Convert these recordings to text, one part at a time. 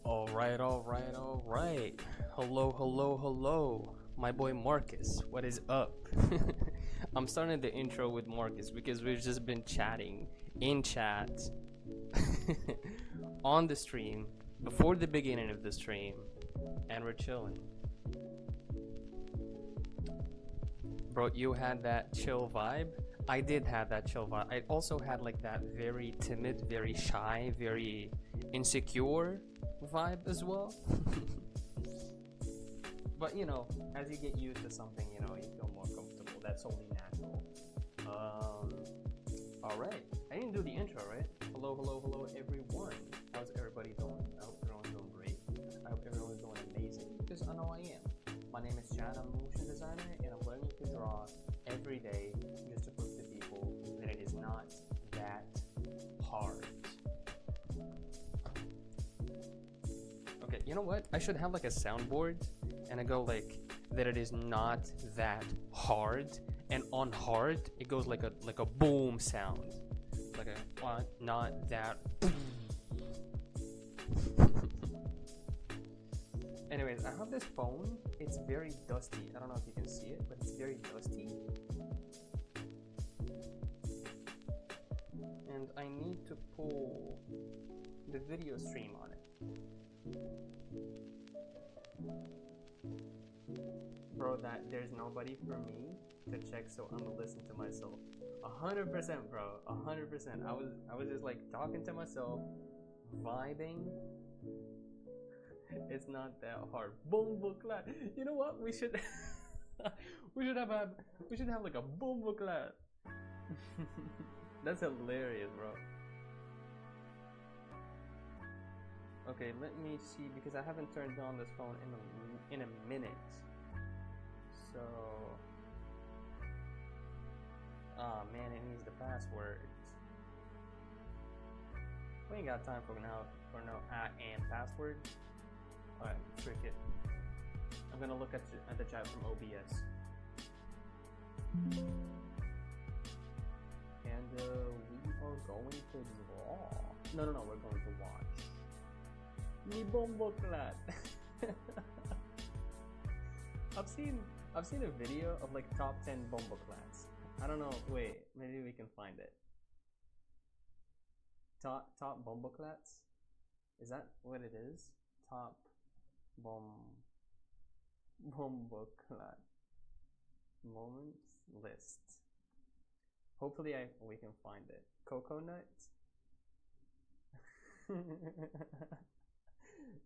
All right. Hello. My boy Marcus, what is up? I'm starting the intro with Marcus because we've just been chatting in chat on the stream before the beginning of the stream, and we're chilling. Bro, you had that chill vibe? I did have that chill vibe. I also had like that very timid, very shy, very insecure vibe as well. But you know, as you get used to something, you know, you feel more comfortable. That's only natural. Alright. I didn't do the intro, right? Hello, everyone. How's everybody doing? I hope everyone's doing great. I hope everyone's doing amazing, because I know I am. My name is Chad, I'm a motion designer, and I'm learning to draw every day just to prove to people that it is not that hard. Okay, you know what? I should have like a soundboard, and I go like that it is not that hard, and on hard it goes like a boom sound, like a not that. Anyways, I have this phone. It's very dusty. I don't know if you can see it, but it's very dusty. And I need to pull the video stream on it. Bro, that there's nobody for me to check, so I'm gonna listen to myself. 100%, bro. 100%. I was just like talking to myself, vibing. It's not that hard. Bombo clap. You know what? We should we should have like a bombo clap. That's hilarious, bro. Okay, let me see, because I haven't turned on this phone in a minute. So, oh man, it needs the password. We ain't got time for no and password. Alright, trick it. I'm gonna look at the chat from OBS. And we are going to draw. No, we're going to watch. Mi bombo clat. I've seen a video of like top 10 bombo clats. I don't know. Wait, maybe we can find it. Top bombo clats. Is that what it is? Top bombo clat moments list. Hopefully we can find it. Coconut.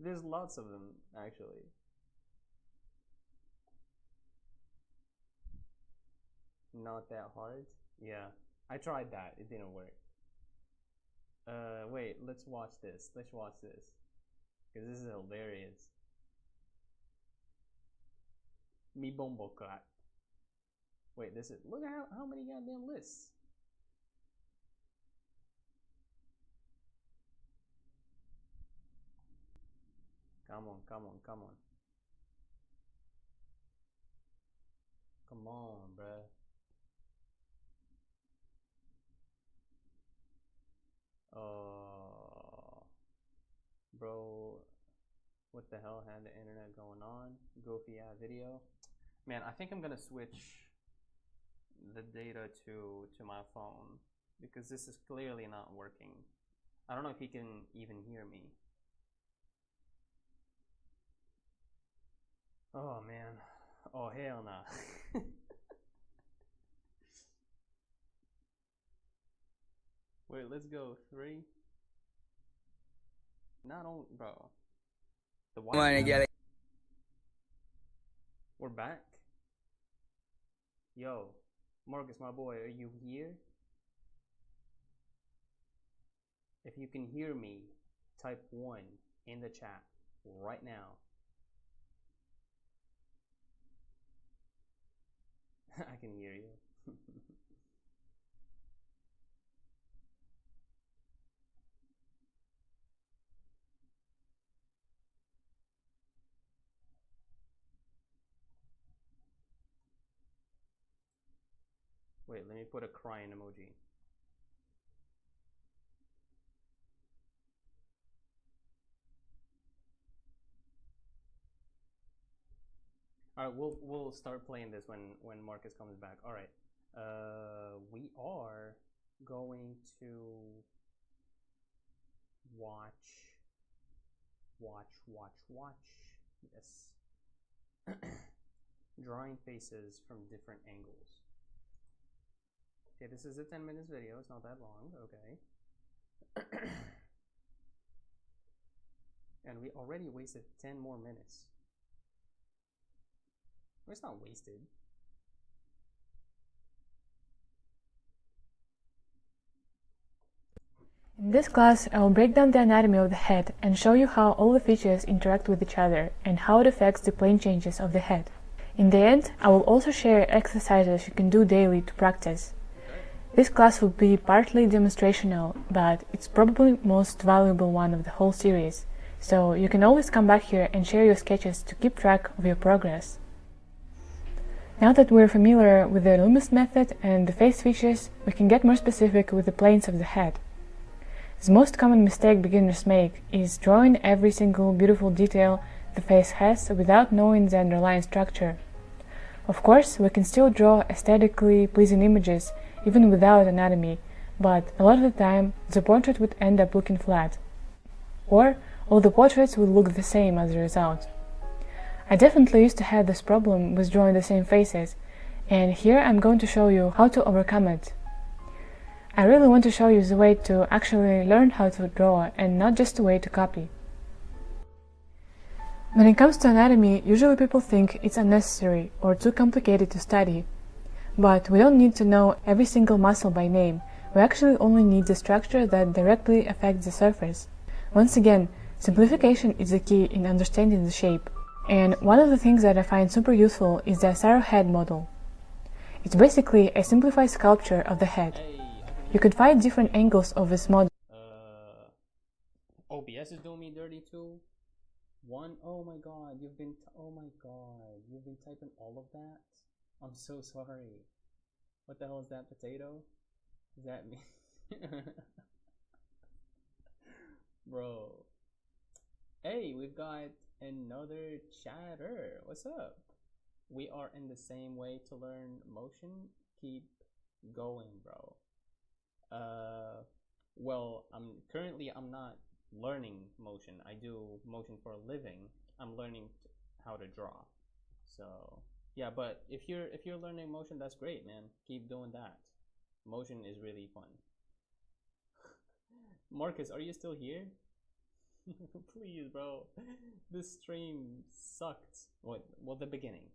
There's lots of them actually. Not that hard. Yeah, I tried that. It didn't work. Wait. Let's watch this. Because this is hilarious. Mi bombo clat. Wait, this is. Look at how many goddamn lists. Come on. Come on, bruh. Bro, what the hell had the internet going on? Goofy ass video. Man, I think I'm gonna switch the data to my phone, because this is clearly not working. I don't know if he can even hear me. Oh man. Oh hell nah. Wait, let's go. 3. Not on, bro. The Wi-Fi. We're back. Yo, Marcus, my boy, are you here? If you can hear me, type 1 in the chat right now. I can hear you. Wait, let me put a crying emoji. All right, we'll start playing this when Marcus comes back. All right, we are going to watch. Yes, drawing faces from different angles. Okay, this is a 10 minutes video. It's not that long. Okay, and we already wasted 10 more minutes. It's not wasted. In this class, I will break down the anatomy of the head and show you how all the features interact with each other and how it affects the plane changes of the head. In the end, I will also share exercises you can do daily to practice. This class will be partly demonstrational, but it's probably the most valuable one of the whole series, so you can always come back here and share your sketches to keep track of your progress. Now that we're familiar with the Loomis method and the face features, we can get more specific with the planes of the head. The most common mistake beginners make is drawing every single beautiful detail the face has without knowing the underlying structure. Of course, we can still draw aesthetically pleasing images even without anatomy, but a lot of the time the portrait would end up looking flat. Or all the portraits would look the same as a result. I definitely used to have this problem with drawing the same faces, and here I'm going to show you how to overcome it. I really want to show you the way to actually learn how to draw and not just a way to copy. When it comes to anatomy, usually people think it's unnecessary or too complicated to study. But we don't need to know every single muscle by name. We actually only need the structure that directly affects the surface. Once again, simplification is the key in understanding the shape. And one of the things that I find super useful is the head model. It's basically a simplified sculpture of the head. You can find different angles of this model. OBS is doing me dirty too. Oh my god, you've been typing all of that? I'm so sorry. What the hell is that, potato? Is that me? Bro. Hey, we've got another chatter. What's up? We are in the same way to learn motion. Keep going, bro. Well, I'm not learning motion. I do motion for a living. I'm learning how to draw. So yeah, but if you're learning motion, that's great, man. Keep doing that. Motion is really fun. Marcus, are you still here? Please, bro. This stream sucked. Well, the beginning.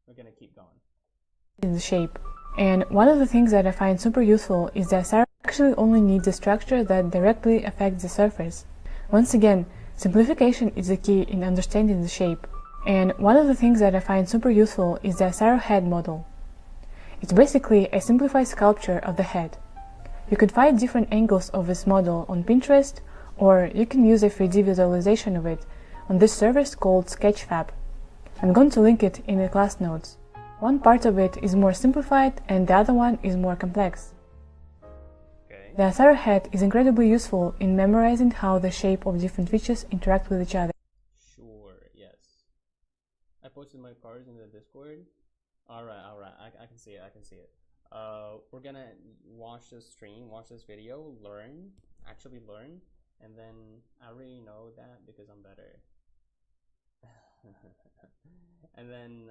We're gonna keep going. In the shape. And one of the things that I find super useful is that I actually only need the structure that directly affects the surface. Once again, simplification is the key in understanding the shape. And one of the things that I find super useful is the head model. It's basically a simplified sculpture of the head. You can find different angles of this model on Pinterest, or you can use a 3D visualization of it on this service called Sketchfab. I'm going to link it in the class notes. One part of it is more simplified and the other one is more complex. Okay. The head is incredibly useful in memorizing how the shape of different features interact with each other. Sure, yes. I posted my cards in the Discord. Alright, I can see it. We're gonna watch this stream, watch this video, actually learn, and then I already know that because I'm better. and then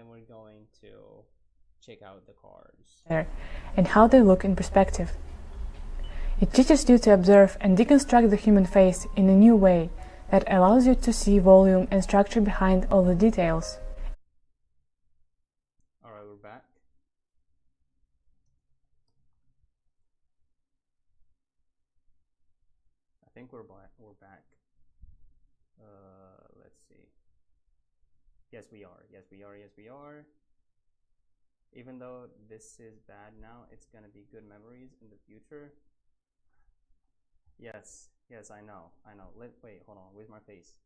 we're going to check out the cards. And how they look in perspective. It teaches you to observe and deconstruct the human face in a new way that allows you to see volume and structure behind all the details. Alright, we're back. I think we're back. Let's see. Yes, we are. Even though this is bad now, it's gonna be good memories in the future. Yes, I know. Wait, hold on. Where's my face?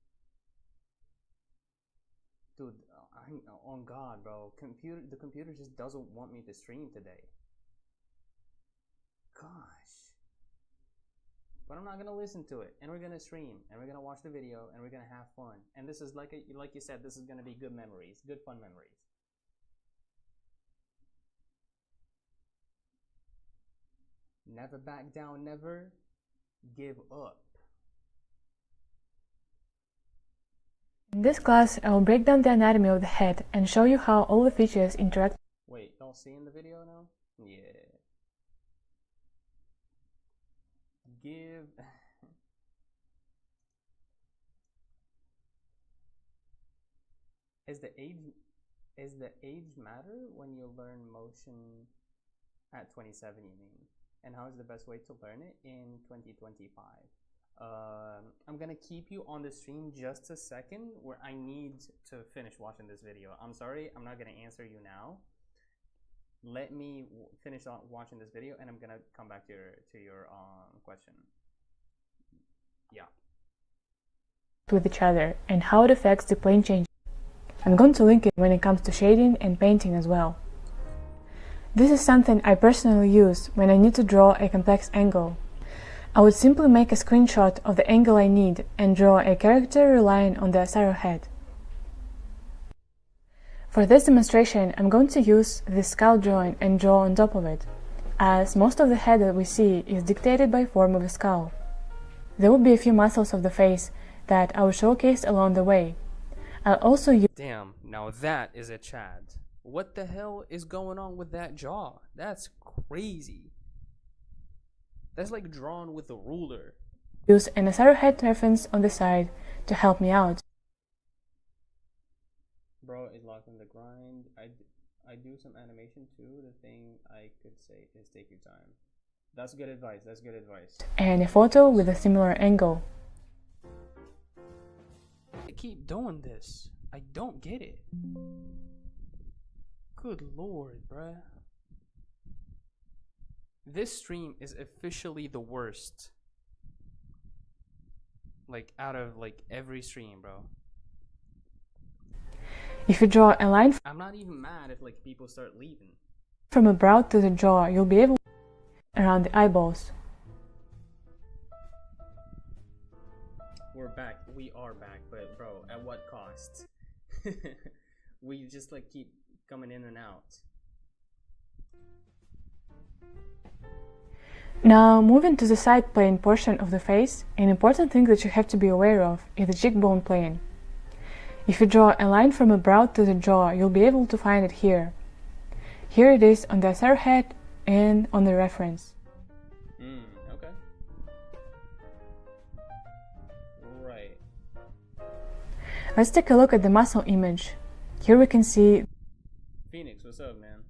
Dude, on God, bro. The computer just doesn't want me to stream today. Gosh. but I'm not gonna listen to it. And we're gonna stream, and we're gonna watch the video, and we're gonna have fun. And this is like you said, this is gonna be good memories, good fun memories. Never back down, never give up. In this class, I will break down the anatomy of the head and show you how all the features interact. Wait, y'all seeing the video now? Yeah. Give. Is the age matter when you learn motion at 27, you mean? And how is the best way to learn it in 2025? I'm gonna keep you on the stream just a second where I need to finish watching this video. I'm sorry, I'm not gonna answer you now. Let me finish watching this video and I'm gonna come back to your question. Yeah. With each other and how it affects the plane change. I'm going to link it when it comes to shading and painting as well. This is something I personally use when I need to draw a complex angle. I would simply make a screenshot of the angle I need and draw a character relying on the arrowhead. For this demonstration, I'm going to use this skull drawing and draw on top of it, as most of the head that we see is dictated by form of a skull. There will be a few muscles of the face that I will showcase along the way. I'll also use— Damn, now that is a Chad. What the hell is going on with that jaw? That's crazy. That's like drawn with a ruler. Use an arrowhead reference on the side to help me out. Bro is locked in the grind. I do some animation too. The thing I could say is take your time. That's good advice. That's good advice. And a photo with a similar angle. I keep doing this. I don't get it. Good lord, bruh. This stream is officially the worst. Like, out of, like, every stream, bro. If you draw a line I'm not even mad if, like, people start leaving. From the brow to the jaw, you'll be able to around the eyeballs. We're back. We are back, but, bro, at what cost? We just, like, keep coming in and out. Now, moving to the side plane portion of the face, an important thing that you have to be aware of is the cheekbone plane. If you draw a line from the brow to the jaw, you'll be able to find it here. Here it is on the arrowhead and on the reference. Okay. Right. Let's take a look at the muscle image. Here we can see Phoenix, what's up, man?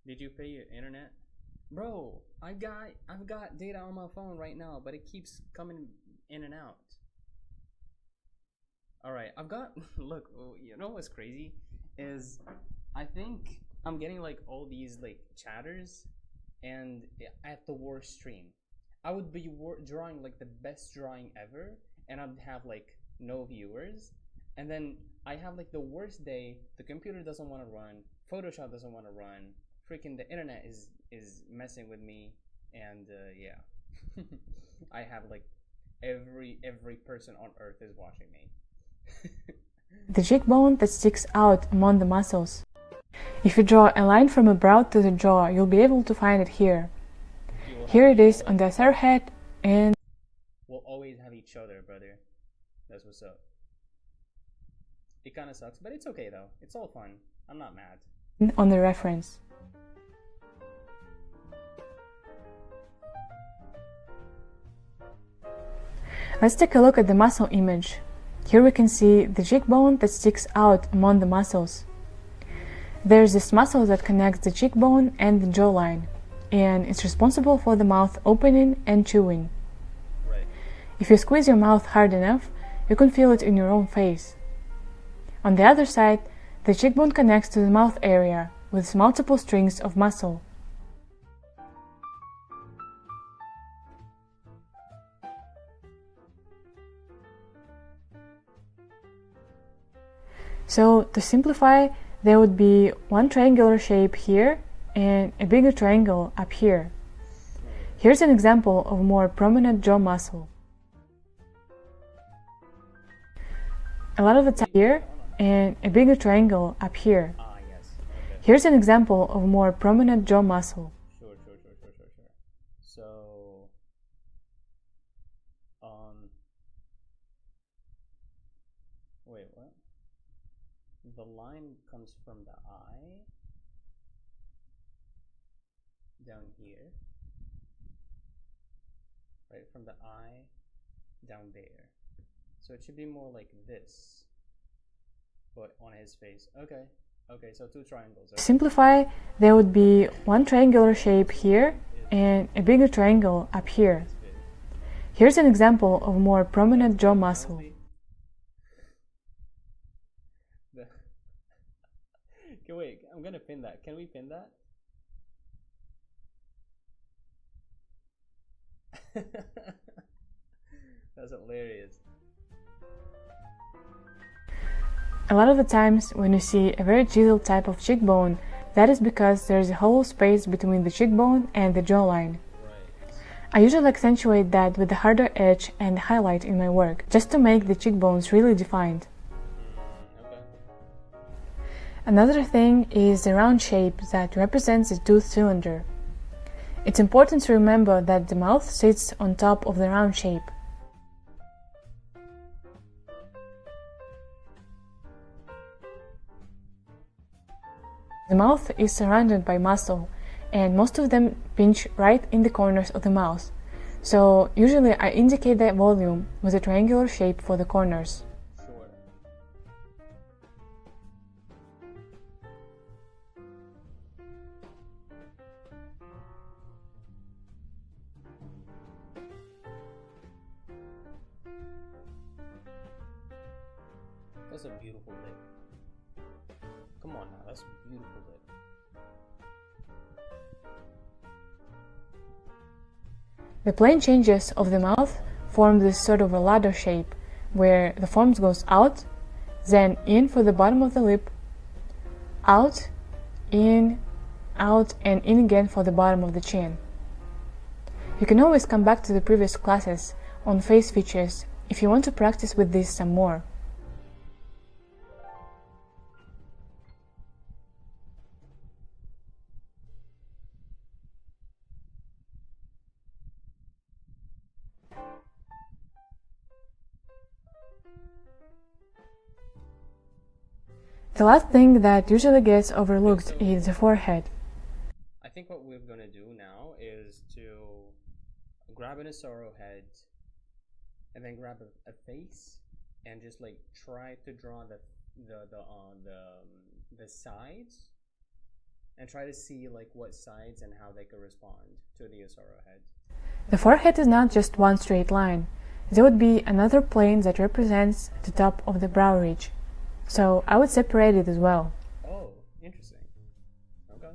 Did you pay your internet? Bro, I've got data on my phone right now, but it keeps coming in and out. Alright, I've got look, you know what's crazy? Is I think I'm getting like all these like chatters and at the worst stream. I would be drawing like the best drawing ever and I'd have like no viewers, and then I have like the worst day, the computer doesn't want to run, Photoshop doesn't want to run, freaking the internet is messing with me, and yeah. I have like every person on earth is watching me. the cheekbone that sticks out among the muscles. If you draw a line from the brow to the jaw, you'll be able to find it here. Here it is on the arrowhead and we'll always have each other, brother. That's what's up. It kind of sucks, but it's okay though. It's all fun. I'm not mad. On the reference. Let's take a look at the muscle image. Here we can see the cheekbone that sticks out among the muscles. There's this muscle that connects the cheekbone and the jawline, and it's responsible for the mouth opening and chewing. Right. If you squeeze your mouth hard enough, you can feel it in your own face. On the other side, the cheekbone connects to the mouth area with multiple strings of muscle. So, to simplify, there would be one triangular shape here and a bigger triangle up here. Here's an example of a more prominent jaw muscle. A lot of the time here, and a bigger triangle up here. Yes. Okay. Here's an example of a more prominent jaw muscle. Sure. So, wait, what? The line comes from the eye down here, right? From the eye down there. So it should be more like this, but on his face. Okay, so two triangles. To simplify, there would be one triangular shape here and a bigger triangle up here. Here's an example of a more prominent jaw muscle. Wait, I'm gonna pin that. Can we pin that? That's hilarious. A lot of the times when you see a very chiseled type of cheekbone, that is because there is a hollow space between the cheekbone and the jawline. Right. I usually accentuate that with the harder edge and highlight in my work, just to make the cheekbones really defined. Okay. Another thing is the round shape that represents the tooth cylinder. It's important to remember that the mouth sits on top of the round shape. The mouth is surrounded by muscle, and most of them pinch right in the corners of the mouth. So usually I indicate that volume with a triangular shape for the corners. Sure. That's a beautiful lip. Come on now, that's a beautiful lip. The plane changes of the mouth form this sort of a ladder shape, where the form goes out, then in for the bottom of the lip, out, and in again for the bottom of the chin. You can always come back to the previous classes on face features if you want to practice with this some more. The last thing that usually gets overlooked is the forehead. I think what we're gonna do now is to grab an Asaro head and then grab a face and just like try to draw the sides and try to see like what sides and how they correspond to the Asaro head. The forehead is not just one straight line. There would be another plane that represents the top of the brow ridge. So I would separate it as well. Oh, interesting. Okay.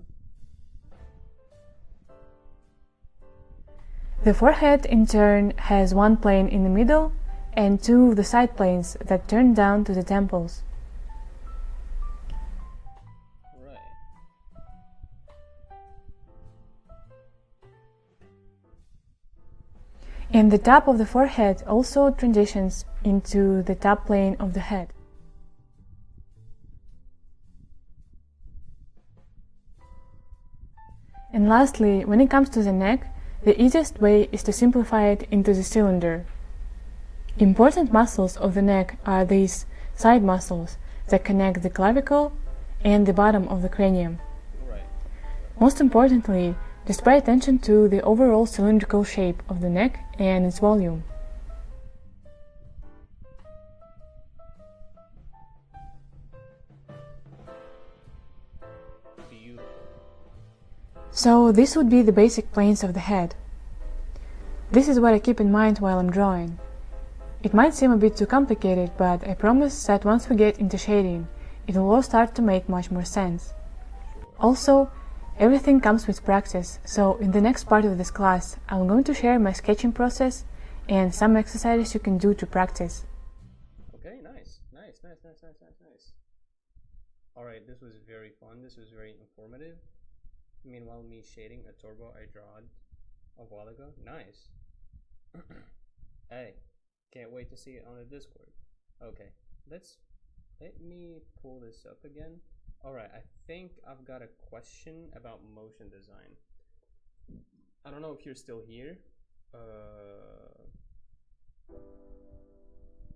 The forehead in turn has one plane in the middle and two of the side planes that turn down to the temples. Right. And the top of the forehead also transitions into the top plane of the head. And lastly, when it comes to the neck, the easiest way is to simplify it into the cylinder. Important muscles of the neck are these side muscles that connect the clavicle and the bottom of the cranium. Right. Most importantly, just pay attention to the overall cylindrical shape of the neck and its volume. Beautiful. So this would be the basic planes of the head. This is what I keep in mind while I'm drawing. It might seem a bit too complicated, but I promise that once we get into shading, it will all start to make much more sense. Also, everything comes with practice, so in the next part of this class, I'm going to share my sketching process and some exercises you can do to practice. Okay, nice. Alright, this was very fun. This was very informative. Meanwhile, me shading a turbo I drawed a while ago. Nice. Hey, can't wait to see it on the Discord. Okay, let me pull this up again. Alright, I think I've got a question about motion design. I don't know if you're still here.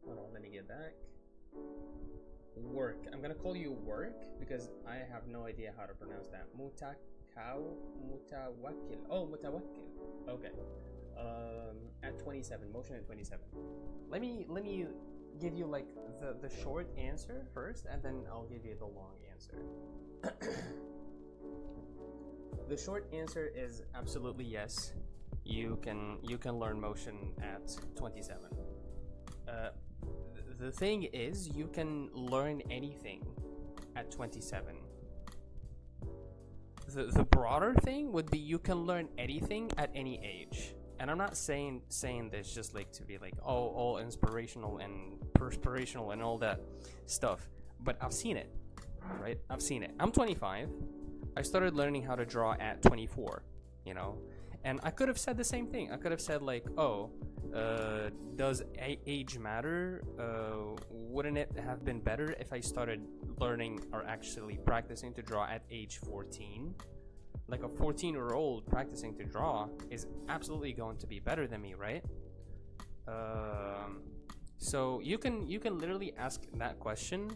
Hold on, let me get back. Work. I'm gonna call you Work because I have no idea how to pronounce that. Mutawakkil. Oh, Mutawakkil. Okay. At 27, motion at 27. Let me give you like the short answer first, and then I'll give you the long answer. The short answer is absolutely yes. You can learn motion at 27. The thing is, you can learn anything at 27. The broader thing would be you can learn anything at any age. And I'm not saying this just like to be like all inspirational and perspirational and all that stuff, but I've seen it, right? I've seen it. I'm 25. I started learning how to draw at 24, you know, and I could have said the same thing. I could have said like, oh, does age matter? Wouldn't it have been better if I started learning or actually practicing to draw at age 14? Like a 14-year-old practicing to draw is absolutely going to be better than me, right? So you can literally ask that question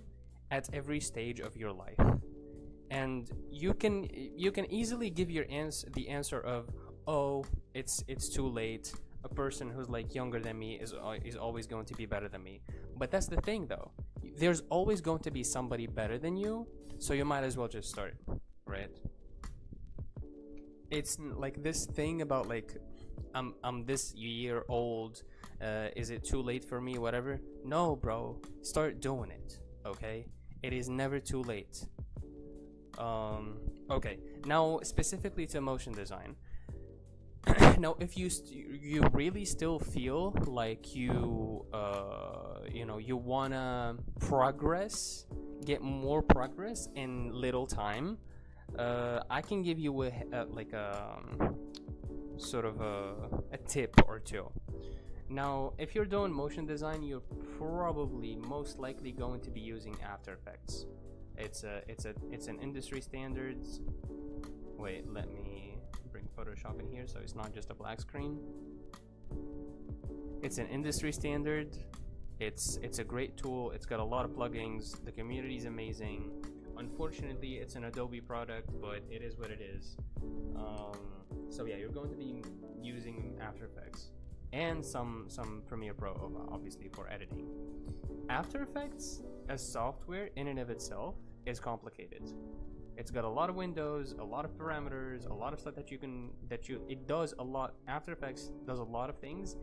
at every stage of your life, and you can easily give the answer of, oh, it's too late. A person who's like younger than me is always going to be better than me. But that's the thing, though. There's always going to be somebody better than you, so you might as well just start, right? It's like this thing about like I'm this year old, is it too late for me, whatever? No, bro, start doing it, okay? It is never too late. Okay, now specifically to motion design. Now if you really still feel like you wanna progress, get more progress in little time, I can give you a sort of a tip or two. Now, if you're doing motion design, you're probably most likely going to be using After Effects. It's an industry standards. Wait, let me bring Photoshop in here so it's not just a black screen. It's an industry standard. It's a great tool. It's got a lot of plugins. The community is amazing. Unfortunately, it's an Adobe product, but it is what it is. So yeah, you're going to be using After Effects and some Premiere Pro, obviously, for editing. After Effects as software in and of itself is complicated. It's got a lot of windows, a lot of parameters, a lot of stuff it does a lot. After Effects does a lot of things.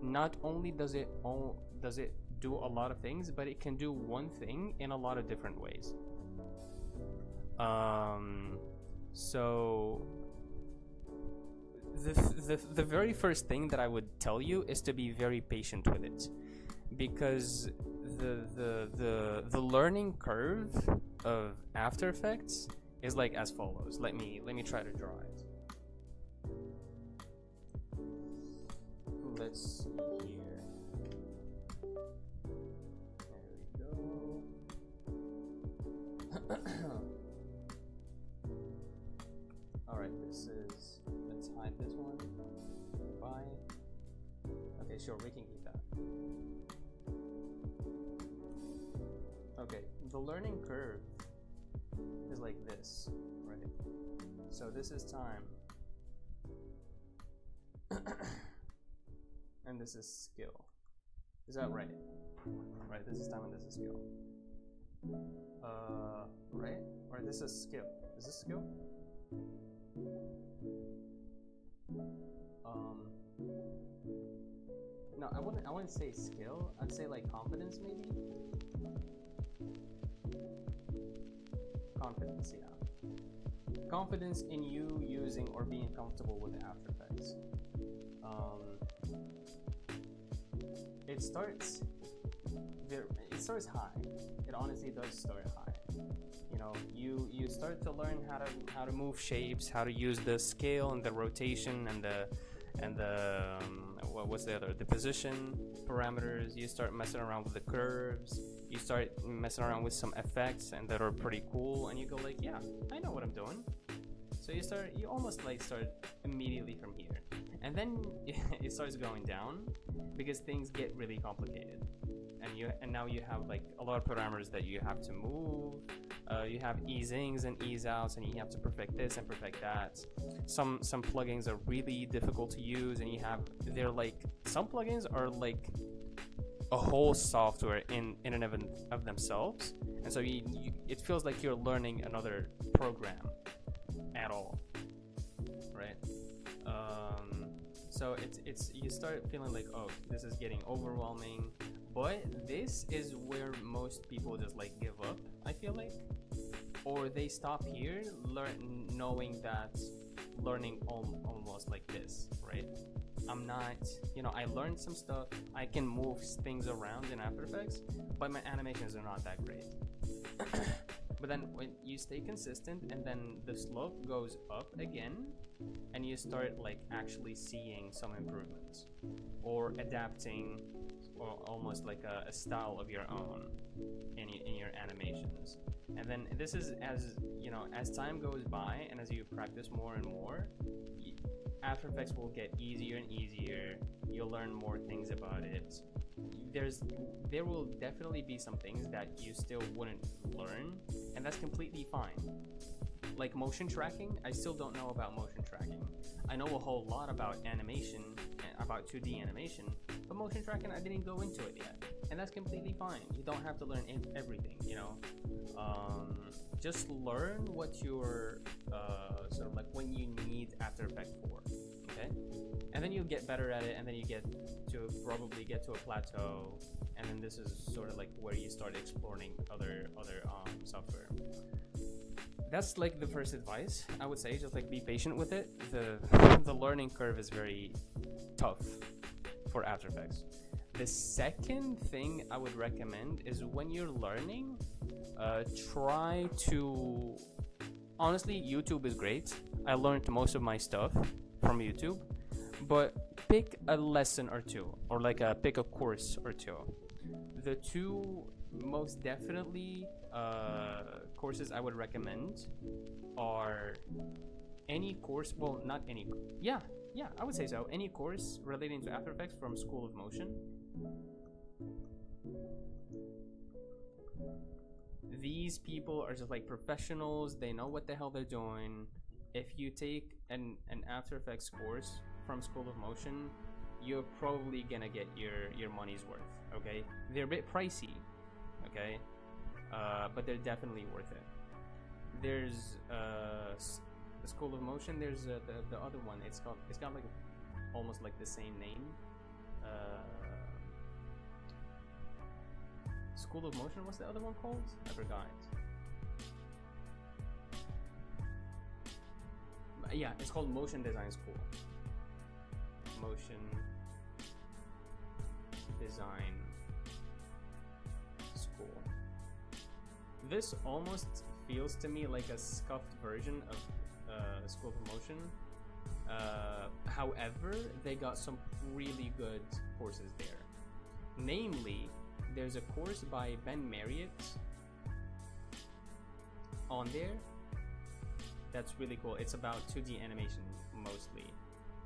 Not only does it do a lot of things, but it can do one thing in a lot of different ways. So the very first thing that I would tell you is to be very patient with it, because the learning curve of After Effects is like as follows. Let me try to draw it. Let's see here. There we go. Alright, let's hide this one. Bye. Okay, sure, we can keep that. Okay, the learning curve is like this, right? So this is time. And this is skill. Is that right? Right, this is time and this is skill. Right? Or this is skill. Is this skill? No, I wouldn't say skill. I'd say like confidence, maybe. Confidence, yeah. Confidence in you using or being comfortable with After Effects. It starts high. It honestly does start high. You know, you start to learn how to move shapes, how to use the scale and the rotation and the what's the other, the position parameters. You start messing around with the curves. You start messing around with some effects and that are pretty cool, and you go like, yeah, I know what I'm doing. So you almost like start immediately from here, and then it starts going down because things get really complicated, and now you have like a lot of parameters that you have to move. You have ease-ins and ease-outs, and you have to perfect this and perfect that. Some plugins are really difficult to use, and they're like, some plugins are like a whole software in and of themselves, and so it feels like you're learning another program at all, right? So it's you start feeling like, oh, this is getting overwhelming. But this is where most people just like give up, I feel like, or they stop here, knowing that learning almost like this, right? I'm not, I learned some stuff. I can move things around in After Effects, but my animations are not that great. But then when you stay consistent, and then the slope goes up again, and you start like actually seeing some improvements, or adapting, or almost like a style of your own in your animations. And then this is, as time goes by and as you practice more and more, After Effects will get easier and easier. You'll learn more things about it. There will definitely be some things that you still wouldn't learn, and that's completely fine. Like motion tracking, I still don't know about motion tracking. I know a whole lot about animation, about 2D animation, but motion tracking, I didn't go into it yet, and that's completely fine. You don't have to learn everything, just learn what you're sort of like when you need After Effects for, okay? And then you'll get better at it, and then you probably get to a plateau, and then this is sort of like where you start exploring other software. That's like the first advice I would say. Just like be patient with it. The learning curve is very tough for After Effects. The second thing I would recommend is when you're learning, try to, honestly, YouTube is great. I learned most of my stuff from YouTube, but pick a lesson or two, or like pick a course or two. The two most definitely courses I would recommend are any course, well, not any, yeah, I would say so, any course relating to After Effects from School of Motion. These people are just like professionals. They know what the hell they're doing. If you take an After Effects course from School of Motion, you're probably gonna get your money's worth, okay? They're a bit pricey, okay? But they're definitely worth it. There's the School of Motion. There's the other one. It's got like almost like the same name. School of Motion. What's the other one called? I forgot. Yeah, it's called Motion Design School. Motion Design School. This almost feels to me like a scuffed version of School of Motion. However, they got some really good courses there. Namely, there's a course by Ben Marriott on there that's really cool. It's about 2D animation mostly,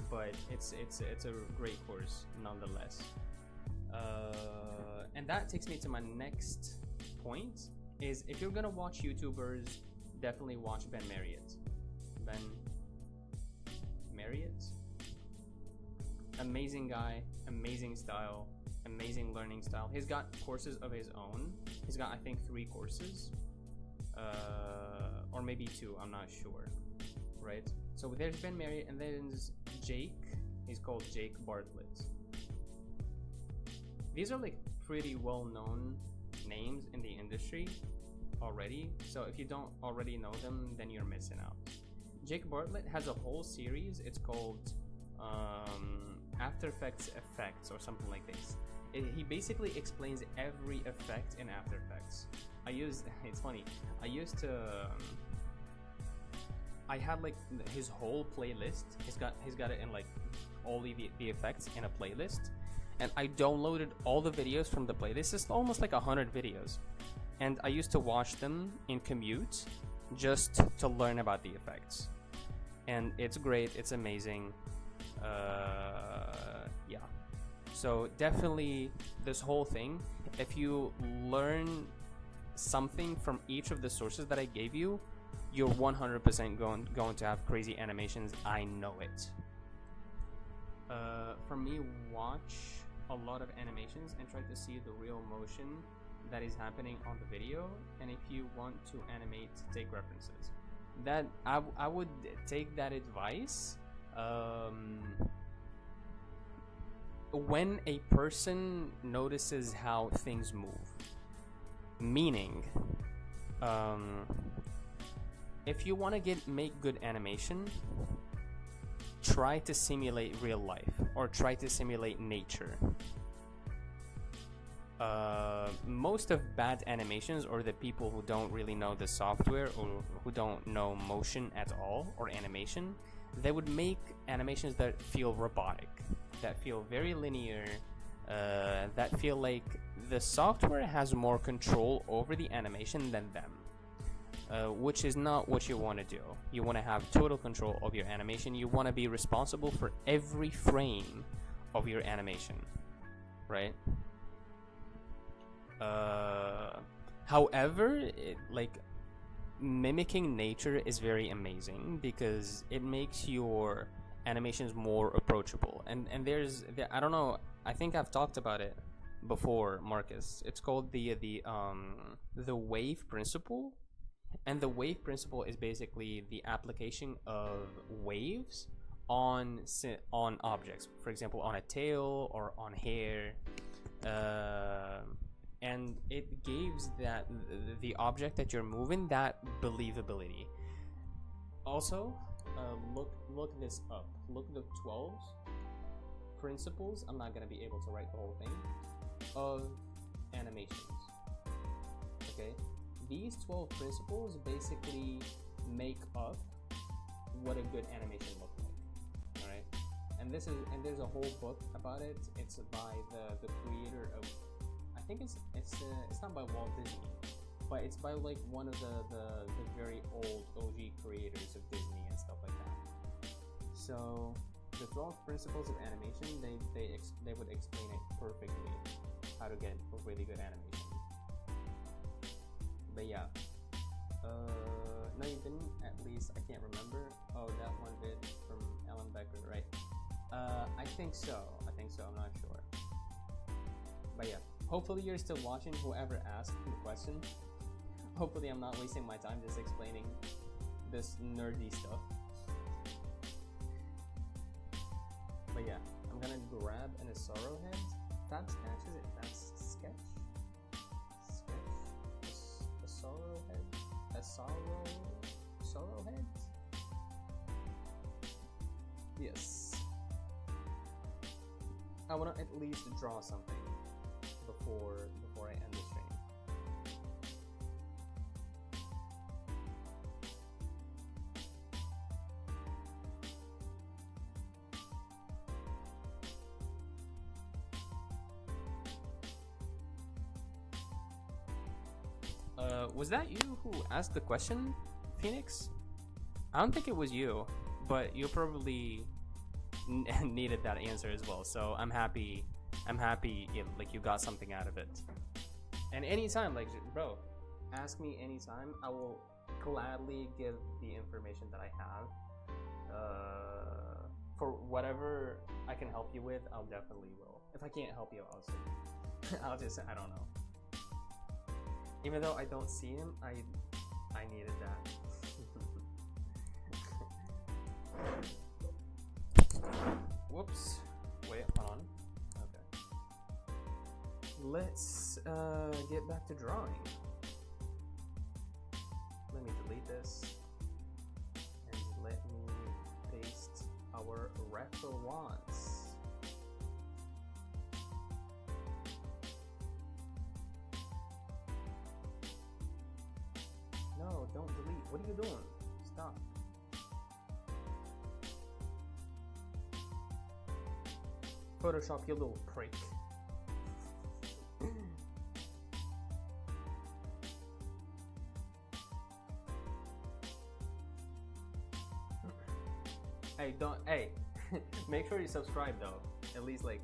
but it's a great course nonetheless. And that takes me to my next point, is if you're gonna watch YouTubers, definitely watch Ben Marriott. Ben Marriott, amazing guy, amazing style, amazing learning style. He's got courses of his own. He's got, I think, 3 courses, or maybe 2, I'm not sure, right? So there's Ben Marriott, and then there's Jake. He's called Jake Bartlett. These are like pretty well-known names in the industry already, so if you don't already know them, then you're missing out. Jake Bartlett has a whole series. It's called After Effects or something like this. He basically explains every effect in After Effects. it's funny, I had like his whole playlist. He's got it in like all the effects in a playlist, and I downloaded all the videos from the playlist. It's almost like 100 videos, and I used to watch them in commute just to learn about the effects. And it's great, it's amazing. Yeah, so definitely this whole thing, if you learn something from each of the sources that I gave you, you're 100% going to have crazy animations. I know it. For me, watch a lot of animations and try to see the real motion that is happening on the video, and if you want to animate, take references. That I would take that advice when a person notices how things move. Meaning, if you want to make good animation, try to simulate real life or try to simulate nature. Most of bad animations, or the people who don't really know the software or who don't know motion at all or animation, they would make animations that feel robotic, that feel very linear, that feel like the software has more control over the animation than them. Which is not what you want to do. You want to have total control of your animation. You want to be responsible for every frame of your animation, right? However, like mimicking nature is very amazing because it makes your animations more approachable. And there's I don't know, I think I've talked about it before, Marcus. It's called the wave principle. And the wave principle is basically the application of waves on objects, for example, on a tail or on hair, and it gives that the object that you're moving that believability. Also, look this up. Look the 12 principles. I'm not gonna be able to write the whole thing of animations. Okay. These 12 principles basically make up what a good animation looks like. All right, and there's a whole book about it. It's by the creator of, I think it's not by Walt Disney, but it's by like one of the very old OG creators of Disney and stuff like that. So the 12 principles of animation, they would explain it perfectly, how to get a really good animation. But yeah, no, you didn't. At least I can't remember. Oh, that one vid from Ellen Becker, right? I think so. I'm not sure. But yeah, hopefully you're still watching. Whoever asked the question. Hopefully I'm not wasting my time just explaining this nerdy stuff. But yeah, I'm gonna grab an Asaro head. Fab Sketch, is it? That's Sketch. Sorrow head? Yes. I want to at least draw something before I end the stream. Was that you who asked the question, Phoenix? I don't think it was you, but you probably needed that answer as well. So I'm happy. Like you got something out of it. And anytime, like, bro, ask me anytime. I will gladly give the information that I have. For whatever I can help you with, I'll definitely will. If I can't help you, I'll just I don't know. Even though I don't see him, I needed that. Whoops. Wait, hold on. Okay. Let's get back to drawing. Let me delete this. And let me paste our reference. What are you doing? Stop. Photoshop, you little prick. Hey, make sure you subscribe though. At least like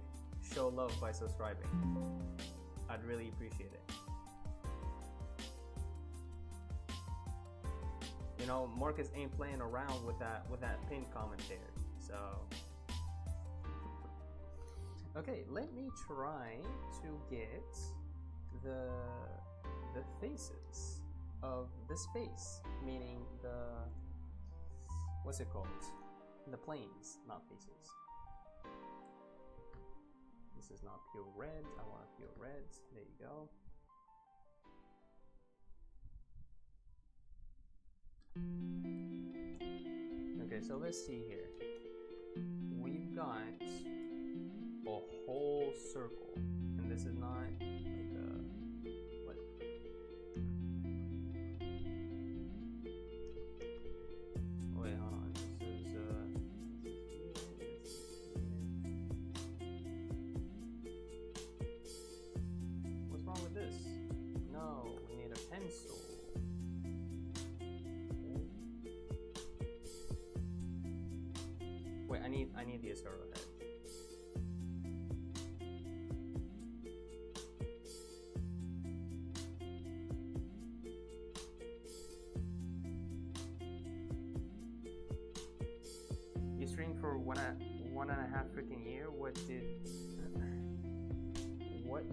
show love by subscribing. I'd really appreciate it. You know, Marcus ain't playing around with that pinned comment there. So okay, let me try to get the faces of the space, meaning the, what's it called? The planes, not faces. This is not pure red. I want pure red. There you go. Okay, so let's see here. We've got a whole circle, and this is not like a what? Wait, hold on. This is what's wrong with this? No, we need a pencil. Wait, I need the arrowhead. You streamed for one and a half freaking year. What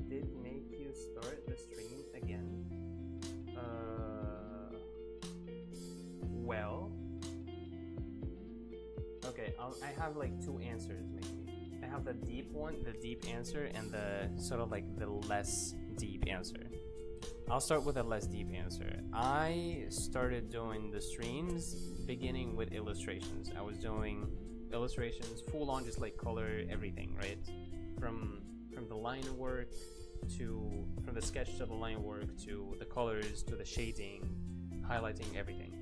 did make you start the stream again? Well, okay, I have like two answers maybe. I have the deep one, the deep answer, and the sort of like the less deep answer. I'll start with a less deep answer. I started doing the streams beginning with illustrations. I was doing illustrations full on, just like color everything, right? From the line work to, from the sketch to the line work to the colors to the shading, highlighting everything.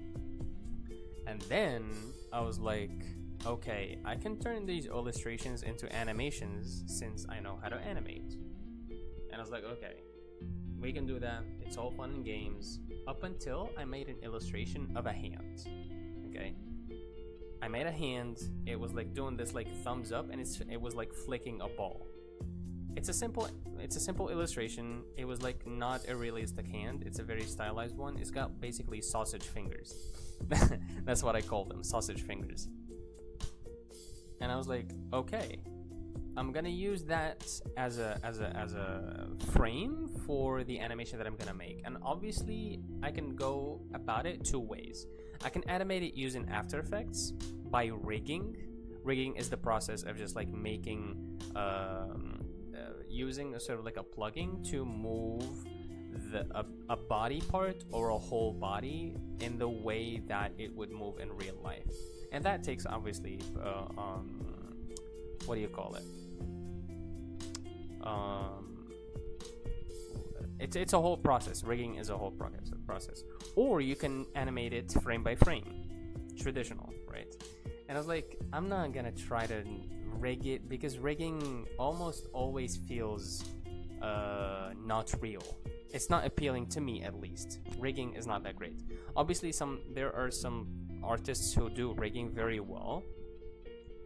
And then I was like, okay, I can turn these illustrations into animations since I know how to animate. And I was like, okay, we can do that. It's all fun and games. Up until I made an illustration of a hand. Okay, I made a hand. It was like doing this like thumbs up, and it was like flicking a ball. It's a simple illustration. It was like not a realistic hand. It's a very stylized one. It's got basically sausage fingers. That's what I call them, sausage fingers. And I was like, okay, I'm gonna use that as a frame for the animation that I'm gonna make. And obviously I can go about it two ways. I can animate it using After Effects by rigging. Rigging is the process of just like making using a sort of like a plugin to move a body part or a whole body in the way that it would move in real life. And that takes obviously what do you call it? It's a whole process. Rigging is a whole process. Or you can animate it frame by frame, traditional, right? And I was like, I'm not gonna try to rig it because rigging almost always feels not real. It's not appealing to me, at least. Rigging is not that great. Obviously, there are some artists who do rigging very well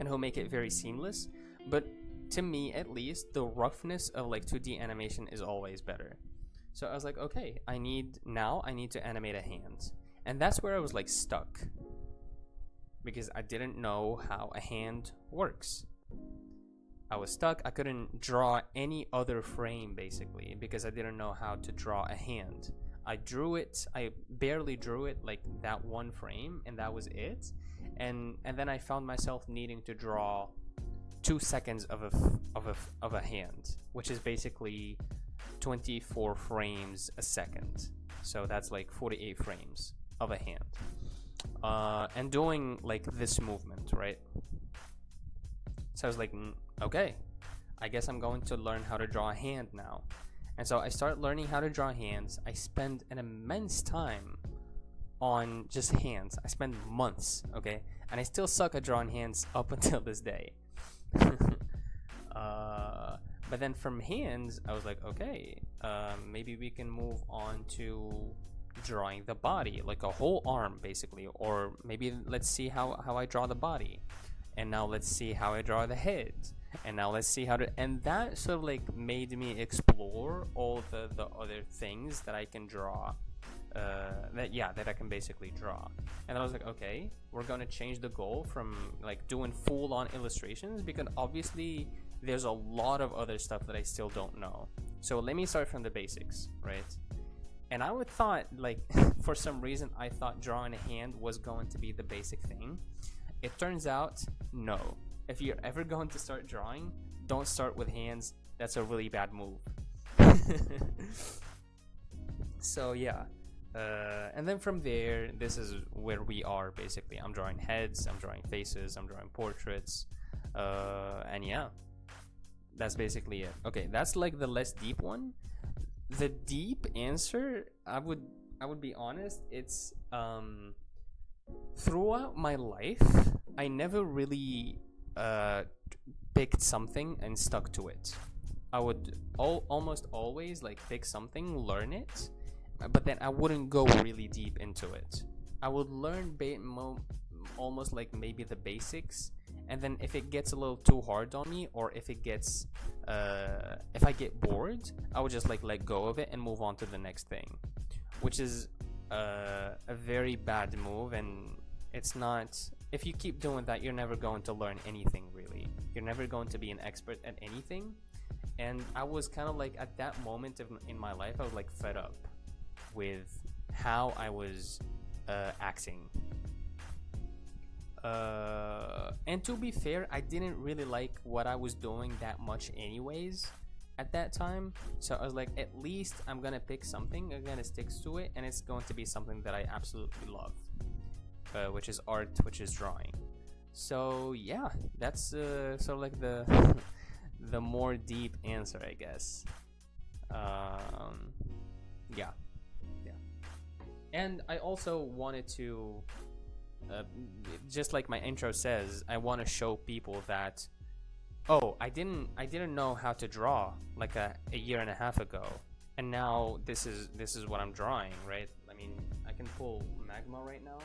and who make it very seamless, but to me, at least, the roughness of like 2D animation is always better. So I was like, okay, I need to animate a hand. And that's where I was like stuck, because I didn't know how a hand works. I was stuck. I couldn't draw any other frame basically because I didn't know how to draw a hand. I drew it, I barely drew it, like that one frame, and that was it. And then I found myself needing to draw 2 seconds of a hand, which is basically 24 frames a second. So that's like 48 frames of a hand. And doing like this movement, right? So I was like, okay, I guess I'm going to learn how to draw a hand now. And so I start learning how to draw hands. I spend an immense time on just hands. I spent months, okay, and I still suck at drawing hands up until this day. But then from hands, I was like, okay, maybe we can move on to drawing the body, like a whole arm basically, or maybe let's see how I draw the body, and now let's see how I draw the head, and now let's see how to, and that sort of like made me explore all the other things that I can draw, that I can basically draw. And I was like, okay, we're gonna change the goal from like doing full-on illustrations, because obviously there's a lot of other stuff that I still don't know. So let me start from the basics, right? And I would thought, like, for some reason I thought drawing a hand was going to be the basic thing. It turns out, no. If you're ever going to start drawing, don't start with hands. That's a really bad move. So yeah, and then from there, this is where we are basically. I'm drawing heads, I'm drawing faces, I'm drawing portraits, and yeah, that's basically it. Okay, that's like the less deep one. The deep answer, I would be honest, it's throughout my life I never really picked something and stuck to it. I would almost always like pick something, learn it, but then I wouldn't go really deep into it. I would learn almost like maybe the basics, and then if it gets a little too hard on me, or if it gets if I get bored, I would just like let go of it and move on to the next thing, which is a very bad move. And it's not, if you keep doing that, you're never going to learn anything really. You're never going to be an expert at anything. And I was kind of like, at that moment in my life, I was like fed up with how I was acting. And to be fair, I didn't really like what I was doing that much anyways at that time. So I was like, at least I'm gonna pick something, I'm gonna stick to it, and it's going to be something that I absolutely love, which is art, which is drawing. So yeah, that's sort of like the the more deep answer, I guess. Yeah. And I also wanted to, just like my intro says, I want to show people that, oh, I didn't know how to draw like a year and a half ago, and now this is what I'm drawing, right? I mean, I can pull Magma right now,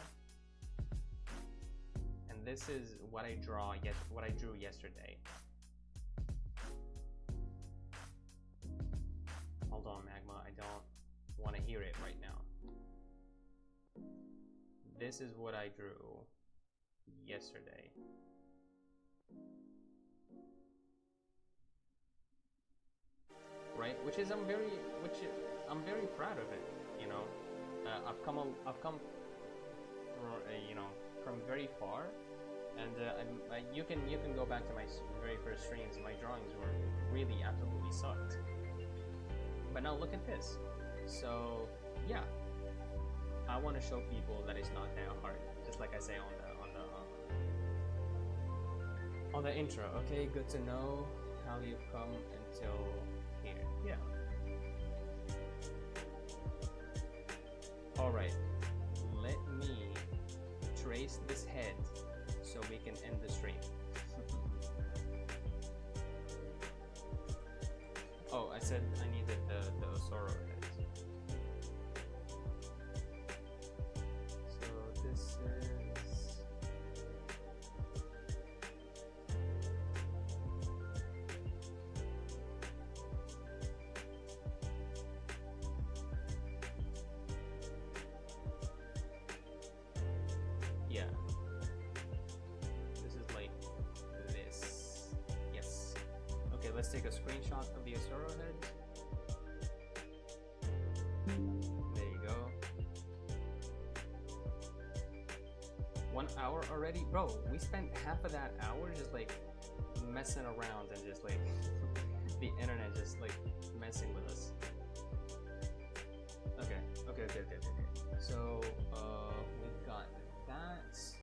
and this is what I drew yesterday. Hold on, Magma, I don't want to hear it right now. This is what I drew yesterday. Right, which I'm very proud of it. You know, I've come from very far, and you can go back to my very first streams. My drawings were really absolutely sucked. But now look at this. So yeah, I want to show people that it's not that hard, just like I say on the intro. Okay, good to know how you've come until here. Yeah. All right, let me trace this head so we can end the stream. Oh, I said I needed the Osoro head. So this is... yeah. This is like this. Yes. Okay, let's take a screenshot of the Osoro head. There you go. 1 hour already? Bro, we spent half of that hour just like messing around and just like the internet just like messing with us. Okay. So we've got that.